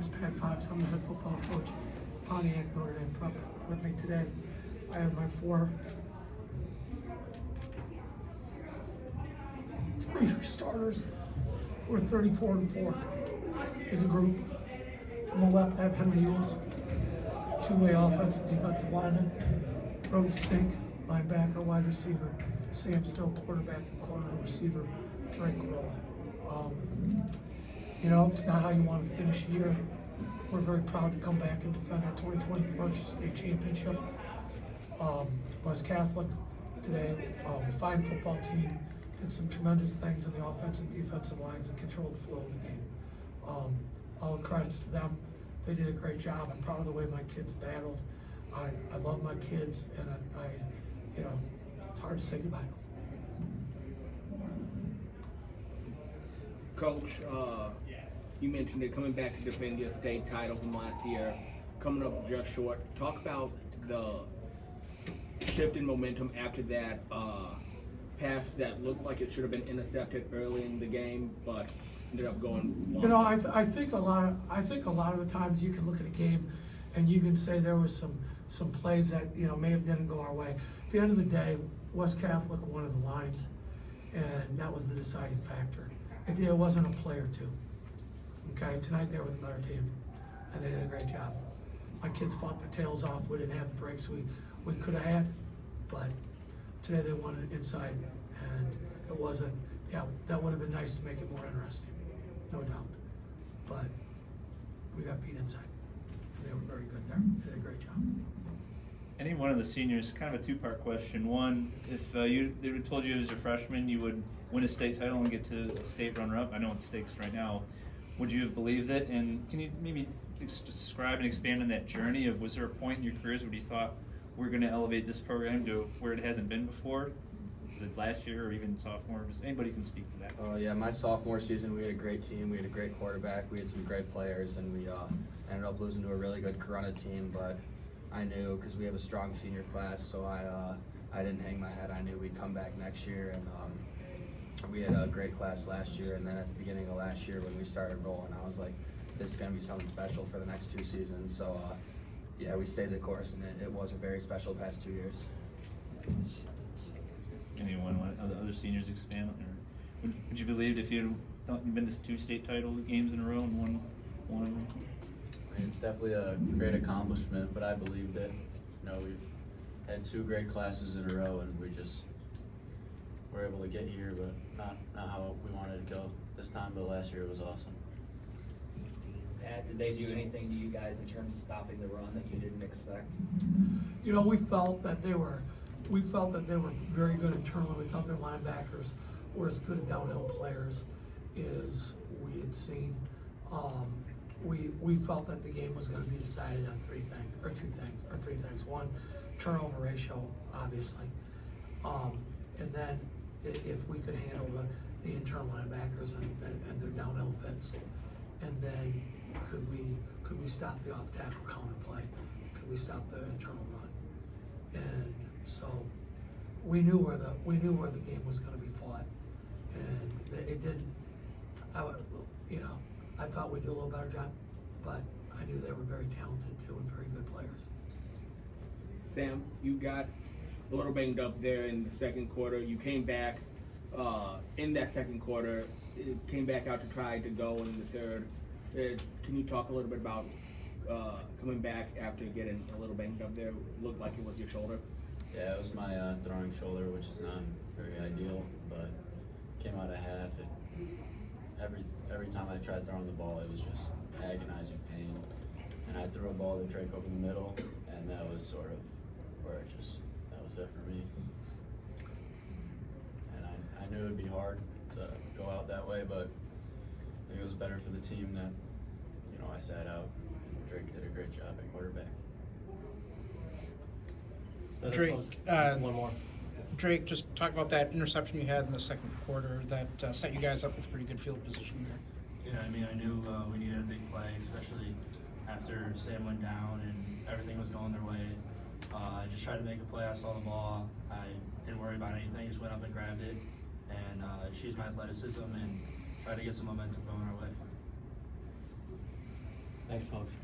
Times Pat Fox. I'm the head football coach, Pontiac Notre Dame Prep. With me today, I have my three starters who are 34-4 as a group. From the left, I have Henry Hughes, two-way offensive defensive lineman. Brody Sink, linebacker, wide receiver. Sam Still, quarterback and corner receiver. Drake Rolla. It's not how you want to finish the year. We're very proud to come back and defend our 2024 state championship. West Catholic today, fine football team, did some tremendous things in the offensive and defensive lines and controlled the flow of the game. All the credits to them. They did a great job. I'm proud of the way my kids battled. I love my kids, and it's hard to say goodbye to them. Coach, you mentioned it, coming back to defend your state title from last year, coming up just short. Talk about the shift in momentum after that pass that looked like it should have been intercepted early in the game, but ended up going long. I think a lot of the times you can look at a game and you can say there was some plays that may have didn't go our way. At the end of the day, West Catholic won the lines, and that was the deciding factor. It wasn't a play or two. Okay, tonight they were the better team, and they did a great job. My kids fought their tails off. We didn't have the breaks we could have had, but today they won it inside, and it wasn't. Yeah, that would have been nice to make it more interesting, no doubt. But we got beat inside, and they were very good there. They did a great job. Any one of the seniors, kind of a two-part question. One, if they would told you as a freshman you would win a state title and get to a state runner-up, I know it's stakes right now, would you have believed it? And can you maybe describe and expand on that journey of, was there a point in your careers where you thought we're going to elevate this program to where it hasn't been before? Was it last year or even sophomore? Anybody can speak to that. Yeah, my sophomore season we had a great team, we had a great quarterback, we had some great players, and we ended up losing to a really good Corunna team, but I knew, because we have a strong senior class, so I didn't hang my head. I knew we'd come back next year, and we had a great class last year, and then at the beginning of last year when we started rolling, I was like, this is going to be something special for the next 2 seasons. So yeah, we stayed the course, and it was a very special past 2 years. Anyone, other seniors expand on it? Would you believe if you'd been to 2 state title games in a row and won one of them? I mean, it's definitely a great accomplishment, but I believed it. We've had 2 great classes in a row, and we just were able to get here, but not how we wanted to go this time, but last year it was awesome. Pat, did they do anything to you guys in terms of stopping the run that you didn't expect? We felt that they were very good internally. We thought their linebackers were as good downhill players as we had seen. We felt that the game was going to be decided on 3 things. One, turnover ratio, obviously, and then if we could handle the internal linebackers and their downhill fits, and then could we stop the off tackle counter play? Could we stop the internal run? And so we knew where the game was going to be fought, and it didn't. I thought we'd do a little better job, but I knew they were very talented too and very good players. Sam, you got a little banged up there in the second quarter. You came back in that second quarter, came back out to try to go in the third. Can you talk a little bit about coming back after getting a little banged up there? It looked like it was your shoulder. Yeah, it was my throwing shoulder, which is not very ideal, but came out of half. Every time I tried throwing the ball, it was just agonizing pain. And I threw a ball to Drake over the middle, and that was sort of where that was it for me. And I knew it would be hard to go out that way, but I think it was better for the team that, I sat out, and Drake did a great job at quarterback. Drake, one more. Drake, just talk about that interception you had in the second quarter that set you guys up with pretty good field position here. Yeah, I knew we needed a big play, especially after Sam went down and everything was going their way. I just tried to make a play. I saw the ball. I didn't worry about anything. Just went up and grabbed it and used my athleticism and tried to get some momentum going our way. Thanks, folks.